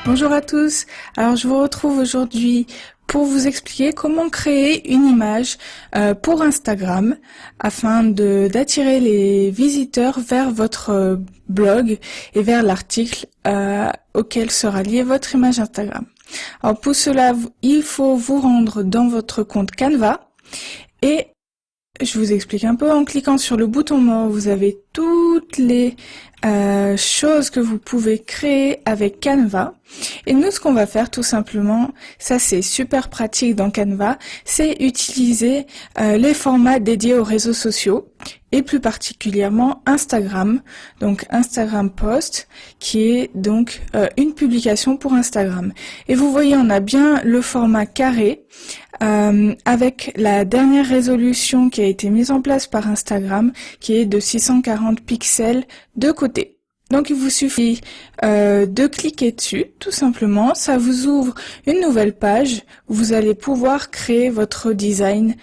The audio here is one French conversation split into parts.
Bonjour à tous, alors je vous retrouve aujourd'hui pour vous expliquer comment créer une image pour Instagram afin d'attirer les visiteurs vers votre blog et vers l'article auquel sera lié votre image Instagram. Alors pour cela, il faut vous rendre dans votre compte Canva et je vous explique un peu. En cliquant sur le bouton More, vous avez toutes les choses que vous pouvez créer avec Canva. Et nous, ce qu'on va faire tout simplement, ça c'est super pratique dans Canva, c'est utiliser les formats dédiés aux réseaux sociaux et plus particulièrement Instagram. Donc Instagram Post, qui est donc une publication pour Instagram. Et vous voyez, on a bien le format carré. Avec la dernière résolution qui a été mise en place par Instagram, qui est de 640 pixels de côté. Donc il vous suffit de cliquer dessus, tout simplement. Ça vous ouvre une nouvelle page où vous allez pouvoir créer votre design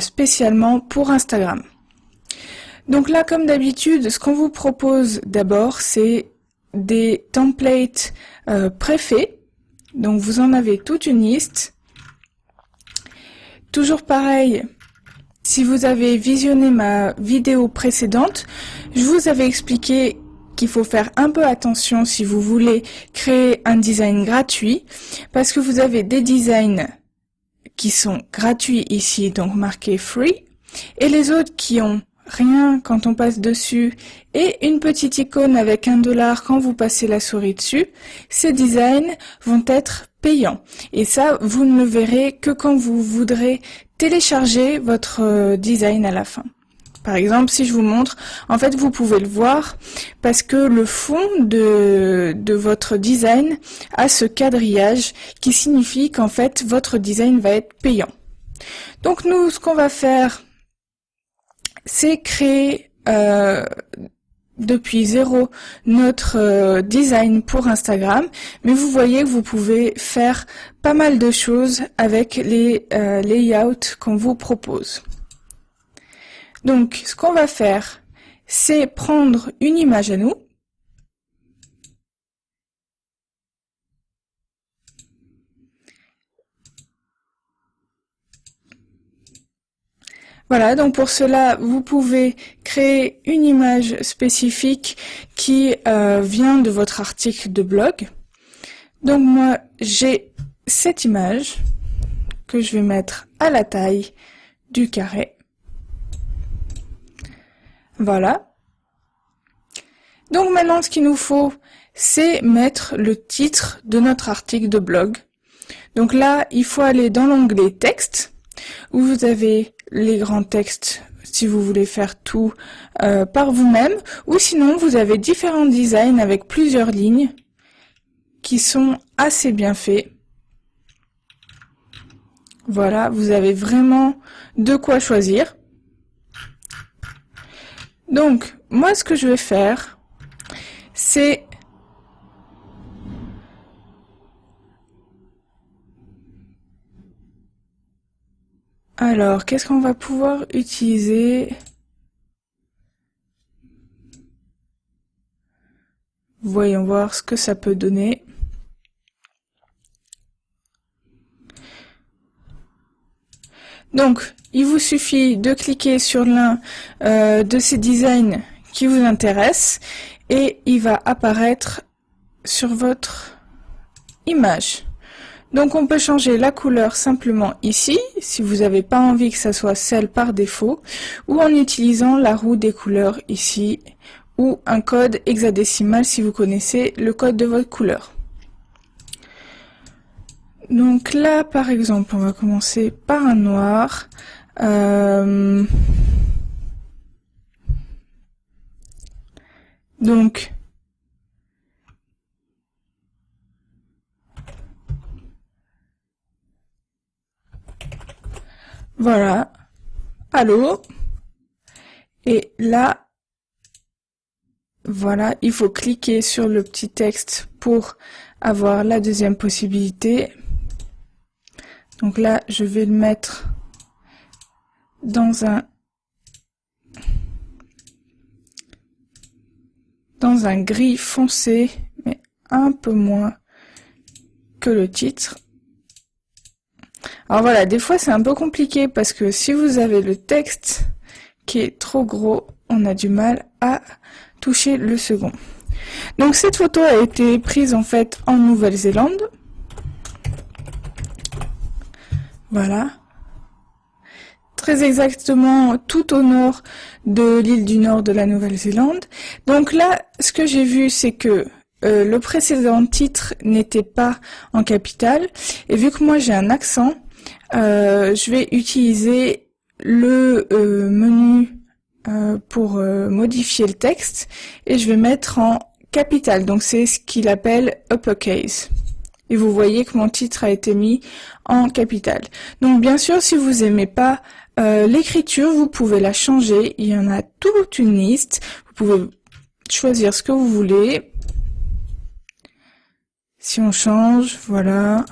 spécialement pour Instagram. Donc là, comme d'habitude, ce qu'on vous propose d'abord, c'est des templates préfaits. Donc vous en avez toute une liste. Toujours pareil, si vous avez visionné ma vidéo précédente, je vous avais expliqué qu'il faut faire un peu attention si vous voulez créer un design gratuit, parce que vous avez des designs qui sont gratuits ici, donc marqués free, et les autres qui ont rien quand on passe dessus, et une petite icône avec $1 quand vous passez la souris dessus, ces designs vont être payants. Et ça, vous ne le verrez que quand vous voudrez télécharger votre design à la fin. Par exemple, si je vous montre, en fait, vous pouvez le voir parce que le fond de votre design a ce quadrillage qui signifie qu'en fait, votre design va être payant. Donc nous, ce qu'on va faire, c'est créer depuis zéro notre design pour Instagram, mais vous voyez que vous pouvez faire pas mal de choses avec les layouts qu'on vous propose. Donc ce qu'on va faire, c'est prendre une image à nous. Voilà, donc pour cela, vous pouvez créer une image spécifique qui vient de votre article de blog. Donc moi, j'ai cette image que je vais mettre à la taille du carré. Voilà. Donc maintenant, ce qu'il nous faut, c'est mettre le titre de notre article de blog. Donc là, il faut aller dans l'onglet texte, où vous avez les grands textes si vous voulez faire tout par vous-même, ou sinon vous avez différents designs avec plusieurs lignes qui sont assez bien faits. Voilà, vous avez vraiment de quoi choisir. Donc, moi ce que je vais faire, c'est alors, qu'est-ce qu'on va pouvoir utiliser? Voyons voir ce que ça peut donner. Donc, il vous suffit de cliquer sur l'un de ces designs qui vous intéresse et il va apparaître sur votre image. Donc on peut changer la couleur simplement ici, si vous n'avez pas envie que ça soit celle par défaut, ou en utilisant la roue des couleurs ici, ou un code hexadécimal si vous connaissez le code de votre couleur. Donc là, par exemple, on va commencer par un noir. Donc, voilà. Allô. Et là, voilà, il faut cliquer sur le petit texte pour avoir la deuxième possibilité. Donc là, je vais le mettre dans un gris foncé, mais un peu moins que le titre. Alors voilà, des fois c'est un peu compliqué parce que si vous avez le texte qui est trop gros, on a du mal à toucher le second. Donc cette photo a été prise en fait en Nouvelle-Zélande. Voilà. Très exactement tout au nord de l'île du Nord de la Nouvelle-Zélande. Donc là, ce que j'ai vu, c'est que le précédent titre n'était pas en capitale. Et vu que moi j'ai un accent, je vais utiliser le menu pour modifier le texte et je vais mettre en capitale. Donc c'est ce qu'il appelle uppercase. Et vous voyez que mon titre a été mis en capitale. Donc bien sûr, si vous aimez pas l'écriture, vous pouvez la changer. Il y en a toute une liste. Vous pouvez choisir ce que vous voulez. Si on change, voilà.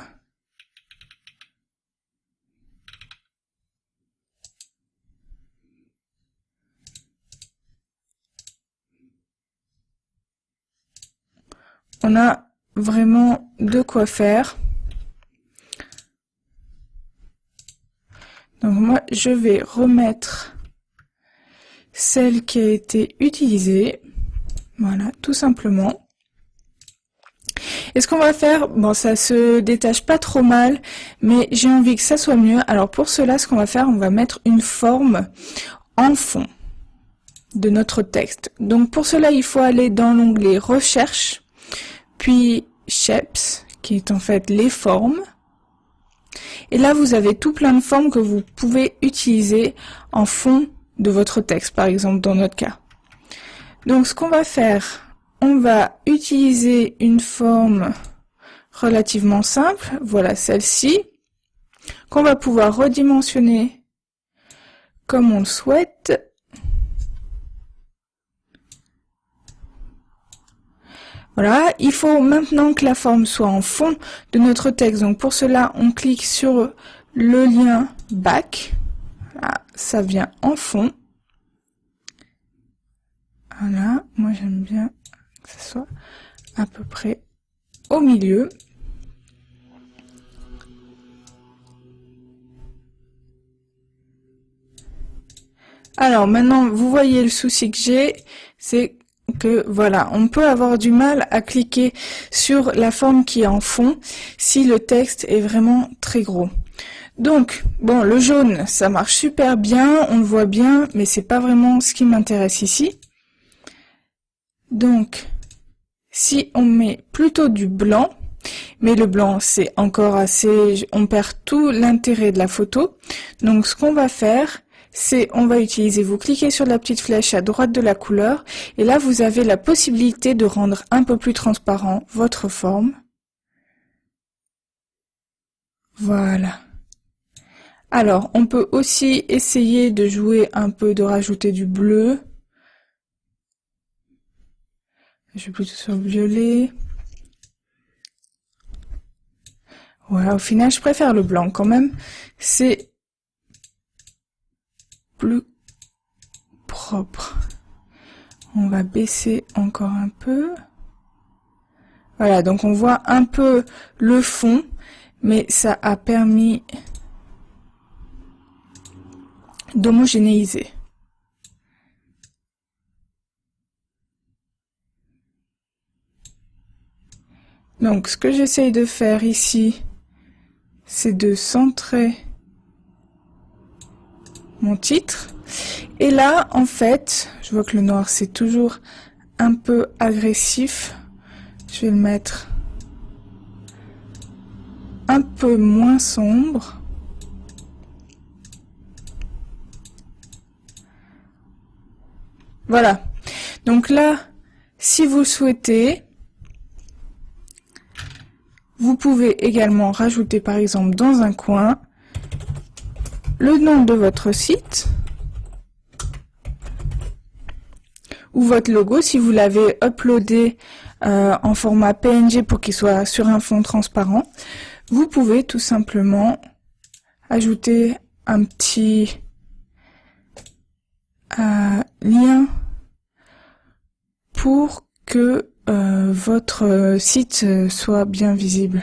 On a vraiment de quoi faire. Donc moi, je vais remettre celle qui a été utilisée. Voilà, tout simplement. Et ce qu'on va faire, bon, ça se détache pas trop mal, mais j'ai envie que ça soit mieux. Alors pour cela, ce qu'on va faire, on va mettre une forme en fond de notre texte. Donc pour cela, il faut aller dans l'onglet Recherche, puis Shapes, qui est en fait les formes. Et là, vous avez tout plein de formes que vous pouvez utiliser en fond de votre texte, par exemple dans notre cas. Donc ce qu'on va faire, on va utiliser une forme relativement simple, voilà celle-ci, qu'on va pouvoir redimensionner comme on le souhaite. Voilà, il faut maintenant que la forme soit en fond de notre texte. Donc pour cela, on clique sur le lien Back. Voilà, ça vient en fond. Voilà, moi j'aime bien que ça soit à peu près au milieu. Alors maintenant, vous voyez le souci que j'ai, c'est que voilà, on peut avoir du mal à cliquer sur la forme qui est en fond si le texte est vraiment très gros. Donc, bon, le jaune, ça marche super bien, on le voit bien, mais c'est pas vraiment ce qui m'intéresse ici. Donc, si on met plutôt du blanc, mais le blanc c'est encore assez, on perd tout l'intérêt de la photo. Donc ce qu'on va faire, c'est on va utiliser, vous cliquez sur la petite flèche à droite de la couleur, et là vous avez la possibilité de rendre un peu plus transparent votre forme. Voilà. Alors, on peut aussi essayer de jouer un peu, de rajouter du bleu. Je vais plutôt sur le violet. Voilà, au final, je préfère le blanc quand même. C'est plus propre. On va baisser encore un peu. Voilà, donc on voit un peu le fond, mais ça a permis d'homogénéiser. Donc ce que j'essaye de faire ici, c'est de centrer mon titre. Et là, en fait, je vois que le noir c'est toujours un peu agressif. Je vais le mettre un peu moins sombre. Voilà. Donc là, si vous le souhaitez, vous pouvez également rajouter par exemple dans un coin le nom de votre site ou votre logo si vous l'avez uploadé en format PNG pour qu'il soit sur un fond transparent. Vous pouvez tout simplement ajouter un petit lien pour que votre site soit bien visible.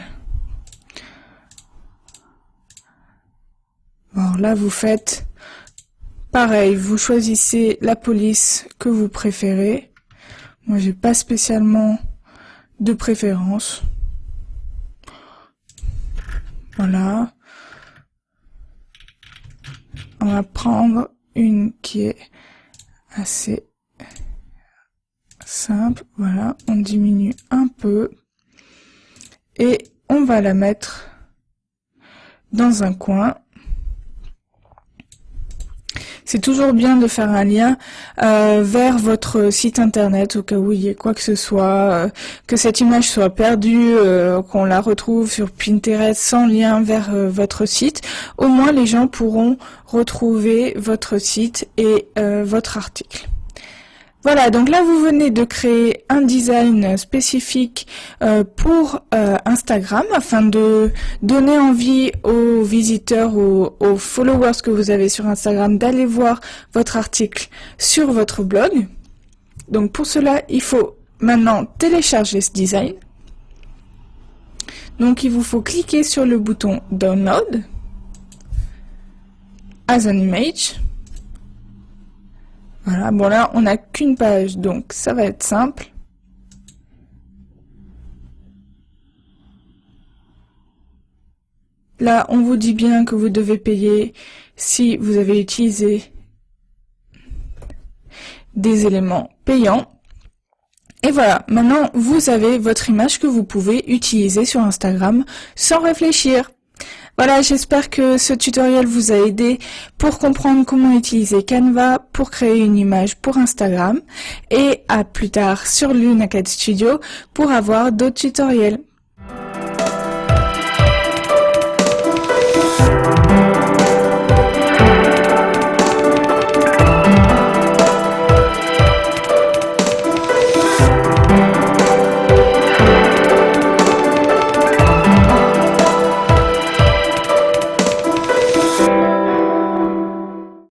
Alors là, vous faites pareil, vous choisissez la police que vous préférez. Moi, j'ai pas spécialement de préférence. Voilà. On va prendre une qui est assez simple. Voilà, on diminue un peu. Et on va la mettre dans un coin. C'est toujours bien de faire un lien vers votre site internet au cas où il y ait quoi que ce soit, que cette image soit perdue, qu'on la retrouve sur Pinterest sans lien vers votre site. Au moins les gens pourront retrouver votre site et votre article. Voilà, donc là vous venez de créer un design spécifique pour Instagram afin de donner envie aux visiteurs, aux followers que vous avez sur Instagram d'aller voir votre article sur votre blog. Donc pour cela, il faut maintenant télécharger ce design. Donc il vous faut cliquer sur le bouton Download as an image. Voilà, bon là, on n'a qu'une page, donc ça va être simple. Là, on vous dit bien que vous devez payer si vous avez utilisé des éléments payants. Et voilà, maintenant, vous avez votre image que vous pouvez utiliser sur Instagram sans réfléchir. Voilà, j'espère que ce tutoriel vous a aidé pour comprendre comment utiliser Canva pour créer une image pour Instagram. Et à plus tard sur Lunacat Studio pour avoir d'autres tutoriels.